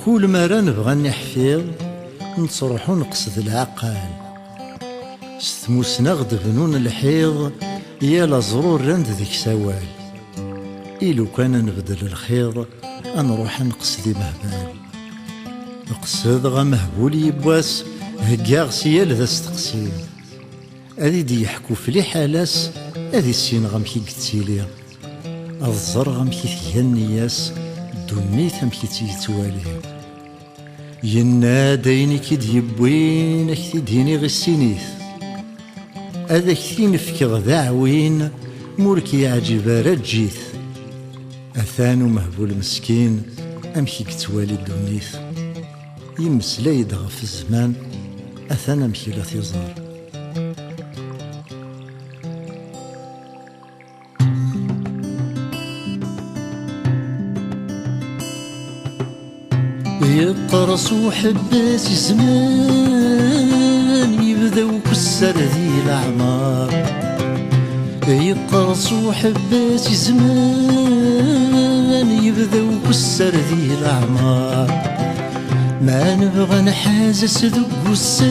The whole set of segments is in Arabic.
كل مرة نبغى نحفظ نصرحو نقصد العقل ستموسنا غد بنون الحيض يا لزرور رند ذيك سوال إلو كان نبدل الخيض نروح نقصد مهبال نقصد غا مهبول يبواس هكاغ سيال ذا استقسيم أذي دي يحكو في لي حالاس أذي السين غمكي قتيلي الزر غمكي ثيانياس دونيت غمكي تيتوالي ينا دايني كي ديبوين اكتي ديني غي السينيث هذا كتي نفكر ذاعوين موركي عجيب رجيث أثانو مهبول مسكين أمكي كتوالي الدونيث يمسلاي دغ في الزمان أثان أمكي لا تيزار يقرص وحباس زمان يبداو كسر ذي الأعمار يقرص وحباس زمان يبداو كسر ذي الأعمار ما نبغى نحازس ذو السان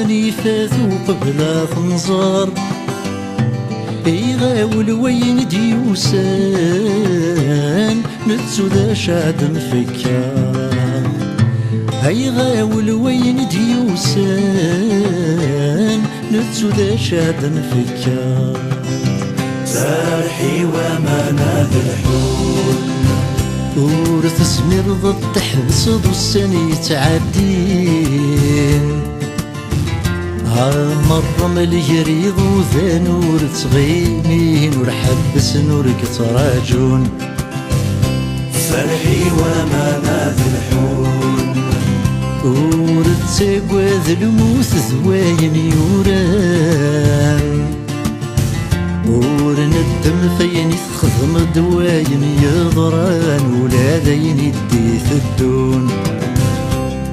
يفاثو قبل خنزار يغاول وين ديوسان نتسو ذا شاد نفكان يغاول وين ديوسان نتسو ذا شاد نفكان سارحي وما الحول ورث سمير ضد تحبس ذو السن يتعدين هالمرة مليريض وذا نور تغيمين ورحبس نور كتراجون فرحي وما الحول ورتساقوا ذا الموت ذواين يوران ورندم فين يخدم دواين يضران ولا دين يديث الدون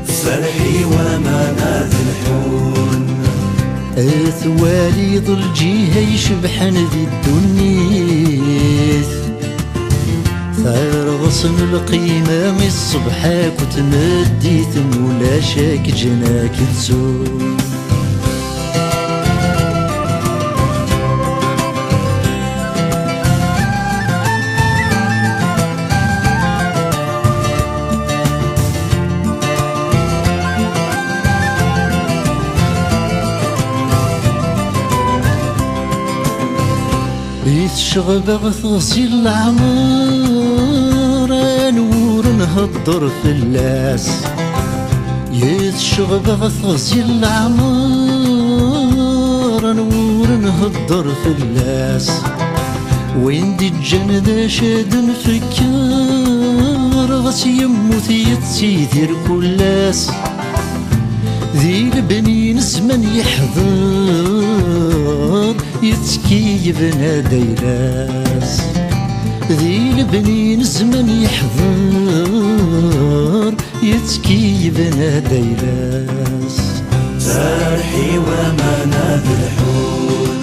فرحي وما الحول أثوالي ظل جيها يشبحن ذي الدنيث ثارغصن القيمة من الصبحاك وتمديث ولا شاك جناك تسوم يتشغب غثغسي العمر نور نهضر في اللاس يتشغب غثغسي العمر نور نهضر في اللاس وين دي الجنة شاد نفكر غس يموت يتسيدير كلاس ذي البنين زمن يحضر يتكي بنادى يلاس ذي البنين زمن يحضر يتكي بنادى يلاس سارحي وما الحول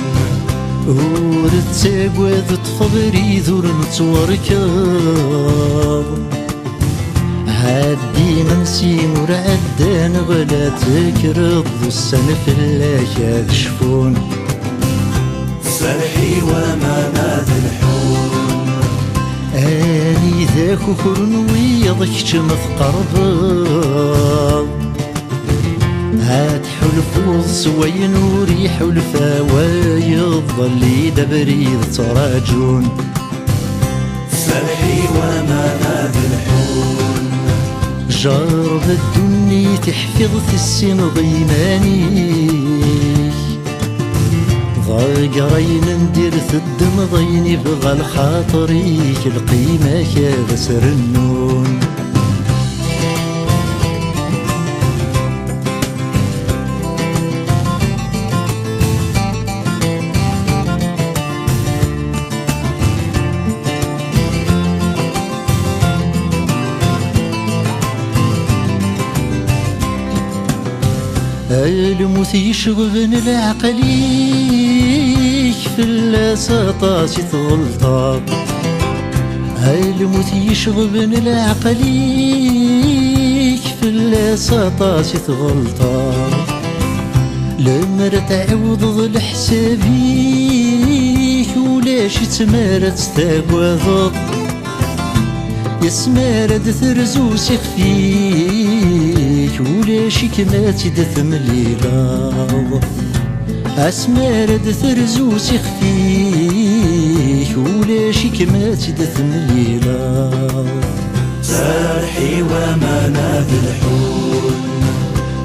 ورتساقوا ذو تفضري ذو نتوركض عادي منسي مرعدان ولا تكرض السن في الله شفون فرحي وما الحول اني ذاك كرن ويضك مثقرب هاد حلفو سوين وريح الفوايض ظلي دبريد تراجون فرحي وما الحول جرب الدنيا تحفظ في السن ضيماني ضاقرين ندير الدم ضيني بغى الخاطري القيمة كذا سر النون الموت يشغبن العقليك في اللاسطاس تغلطا الموت يشغبن العقليك في السطاس تغلطا لما تعوض ذل حسابيك ولاش تمارت تاقوض يسمارد ثرزوس يخفيك ولاش كما تدثم الليلة اسمارد ثرزوس يخفيك ولاش كما تدثم الليلة سارحي وما الحون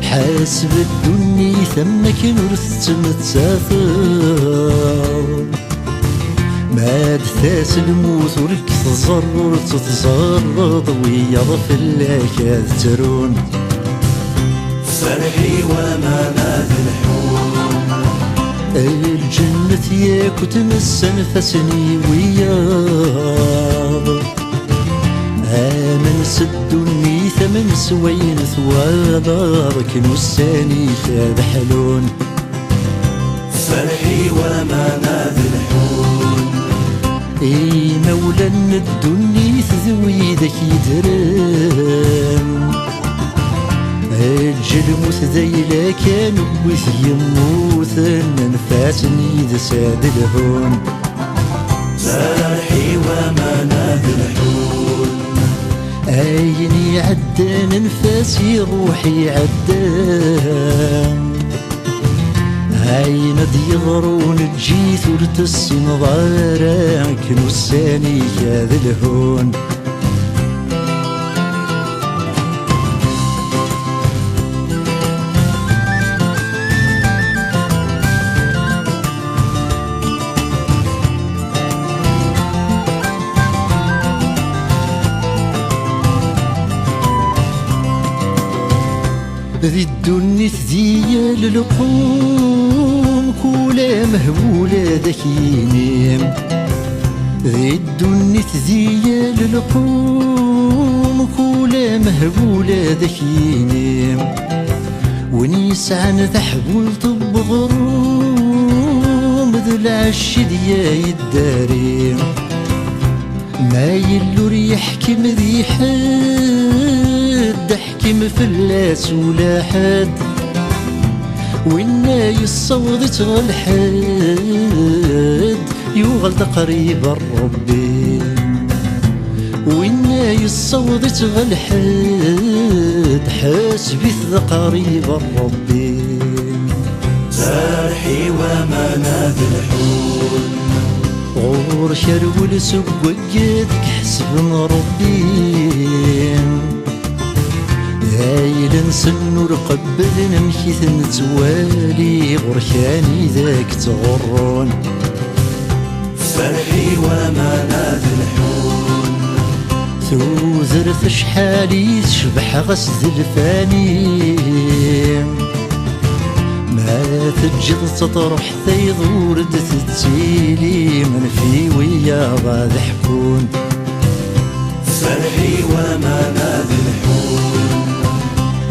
حاسب الدني ثمك نرث متسافر ما دثاس الموت ورك تزرر تتزرد ويضف اللك ترون سارحي وما الحون الجنة ياك تمس نفسني وياض آمن سدني ثمن سوين ثوابك نساني شاد حلون فرحي وما الحون اي مولا الدني تذويدك يدرن الجلموت ذيلا كان وث يموت نفاسني ذا ساد الهون فرحي وما الحون عيني عدان نفاسي روحي عدان عين ديغرون الجيث ورتسي نظارك نساني هذا الهون ذي الدنيا ذيال القوم كولا مهبولة ذكينيم ذي الدنيا ذيال القوم كولا مهبولة ذكينيم ونيسعن ذحبول طب غروم ذو العش ديا الداريم ما يلور يحكم ذي حد حكم فلاس ولا حد وإنا يصوض تغلحد يغلط قريب الربي وإنا يصوض تغلحد حاسبي ذا قريب الربي سارحي وما الحون غور شرول سوقك حسب ربي هايل نسن ورقبل نمشي نتوالي غركاني ذاك تغرون فرحي وما الحون ثوزرت شحالي تشبح غسد الفاني ما تجد تطرح ثيضور تتسيلي من في ويا بعد حكون فرحي وما الحون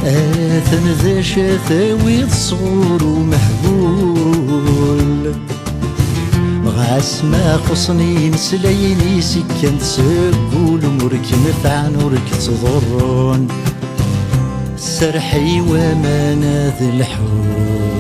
آثن ذا شثاوي صغور ومهبول غاس ما قصني مسليني سكن تسقول مرك نفع نورك تضرون سرحي وما الحون